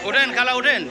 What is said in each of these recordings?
ওঠেন খালা ওঠেন।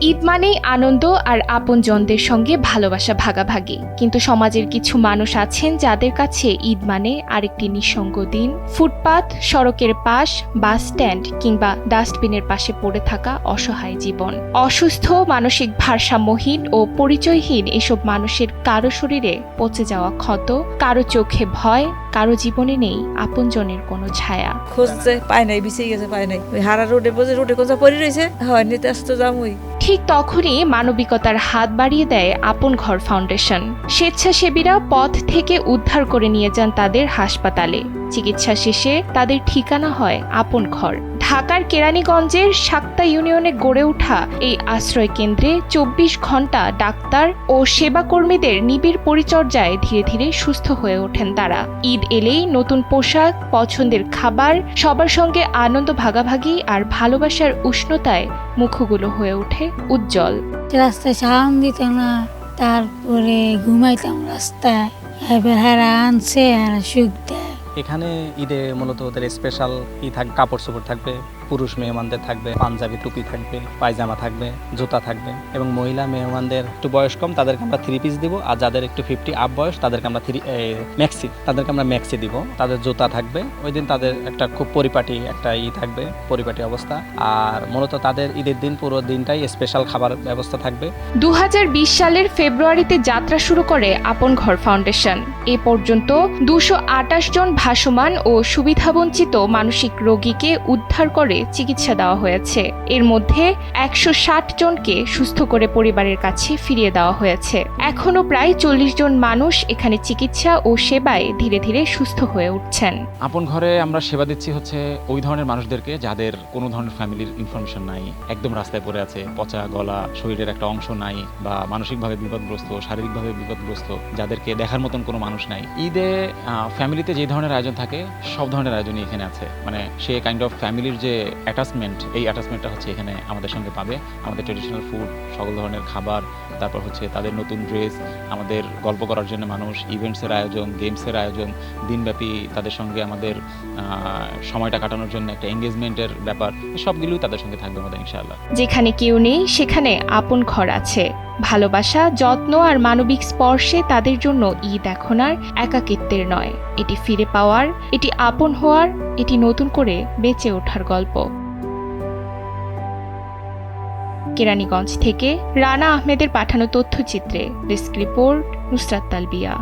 ঈদ মানেই আনন্দ আর আপনজনদের সঙ্গে ভালোবাসা ভাগাভাগি, কিন্তু সমাজের কিছু মানুষ আছেন যাদের কাছে ঈদ মানে আরেকটি নিঃসঙ্গ দিন। ফুটপাত, সড়কের পাশ, বাস স্ট্যান্ড কিংবা ডাস্টবিনের পাশে পড়ে থাকা অসহায় জীবন। অসুস্থ, মানসিক ভারসাম্যহীন ও পরিচয়হীন এসব মানুষের কারো শরীরে পচে যাওয়া ক্ষত, কারো চোখে ভয়, কারো জীবনে নেই আপনজনের কোনো ছায়া। খুঁজছে পায় নাই, বিছিয়ে গেছে পায় নাই, ওই হারা রোডে বসে রোডে কোথা পড়ে রয়েছে, হয় নিতে আসতো যামই। ঠিক তখনই মানবিকতার হাত বাড়িয়ে দেয় আপন ঘর ফাউন্ডেশন। স্বেচ্ছাসেবীরা পথ থেকে উদ্ধার করে নিয়ে যান তাদের হাসপাতালে। চিকিৎসা শেষে তাদের ঠিকানা হয় আপন ঘর। ঢাকার কেরানীগঞ্জের সাক্তা ইউনিয়নে গড়ে ওঠা এই আশ্রয় কেন্দ্রে ২৪ ঘন্টা ডাক্তার ও সেবাকর্মীদের নিবিড় পরিচর্যায় ধীরে ধীরে সুস্থ হয়ে ওঠেন তারা। ঈদ এলেই নতুন পোশাক, পছন্দের খাবার, সবার সঙ্গে আনন্দ ভাগাভাগি আর ভালোবাসার উষ্ণতায় মুখগুলো হয়ে ওঠে উজ্জ্বল। রাস্তায় সালাম দিত না, তারপরে ঘুমাইতাম রাস্তায়, এবার হারা আনছে আর সুখ দেয়। এখানে ঈদে মূলত ওদের স্পেশাল কাপড় চোপড় থাকবে, পুরুষ মেহমানদের থাকবে পাঞ্জাবি, টুপি থাকবে, পায়জামা থাকবে, জুতা থাকবে, এবং মহিলা মেহমানদের একটু বয়স কম তাদেরকে আমরা 3 পিস দিব, আর যাদের একটু 50 আপ বয়স তাদেরকে আমরা ম্যাক্সি দিব। তাদের জুতা থাকবে, ওই দিন তাদের একটা খুব পরিপাটি থাকবে, পরিপাটি অবস্থা। আর মূলত তাদের ঈদের দিন পুরো দিনটাই স্পেশাল খাবার ব্যবস্থা থাকবে। ২০২০ সালের ফেব্রুয়ারিতে যাত্রা শুরু করে আপন ঘর ফাউন্ডেশন। এ পর্যন্ত ২২৮ জন ভাসমান ও সুবিধাবঞ্চিত মানসিক রোগীকে উদ্ধার করে চিকিৎসা দেওয়া হয়েছে। এর মধ্যে ১৬০ জনকে সুস্থ করে পরিবারের কাছে ফিরিয়ে দেওয়া হয়েছে। এখনো প্রায় ৪০ জন মানুষ এখানে চিকিৎসা ও সেবায় ধীরে ধীরে সুস্থ হয়ে উঠছেন। আপন ঘরে আমরা সেবা দিচ্ছি হচ্ছে ওই ধরনের মানুষদেরকে যাদের কোনো ধরনের ফ্যামিলির ইনফরমেশন নাই, একদম রাস্তায় পড়ে আছে, পচা গলা, শরীরের একটা অংশ নাই, বা মানসিকভাবে বিপদগ্রস্ত, শারীরিকভাবে বিপদগ্রস্ত, যাদেরকে দেখার মতন কোনো মানুষ নাই। ঈদে ফ্যামিলিতে যে ধরনের আয়োজন থাকে সব ধরনের আয়োজনই এখানে আছে। মানে সে কাইন্ড অফ ফ্যামিলির যে অ্যাটাচমেন্ট, এই অ্যাটাচমেন্টটা হচ্ছে এখানে আমাদের সঙ্গে পাবে। আমাদের ট্রেডিশনাল ফুড, সকল ধরনের খাবার, তারপর হচ্ছে তাদের নতুন ড্রেস, আমাদের গল্প করার জন্য মানুষ, ইভেন্টসের আয়োজন, গেমসের আয়োজন, দিনব্যাপী তাদের সঙ্গে আমাদের সময়টা কাটানোর জন্য একটা এঙ্গেজমেন্টের ব্যাপার, সবগুলোই তাদের সঙ্গে থাকবে আমাদের ইনশাআল্লাহ। যেখানে কেউ নেই সেখানে আপন ঘর আছে। ভালোবাসা, যত্ন আর মানবিক স্পর্শে তাদের জন্য ঈদ এখন আর একাকিত্বের নয়, এটি ফিরে পাওয়ার, এটি আপন হওয়ার, এটি নতুন করে বেঁচে ওঠার গল্প। কেরানীগঞ্জ থেকে রানা আহমেদের পাঠানো তথ্যচিত্রে ডেস্ক রিপোর্ট, নুসরাত তালবিয়া।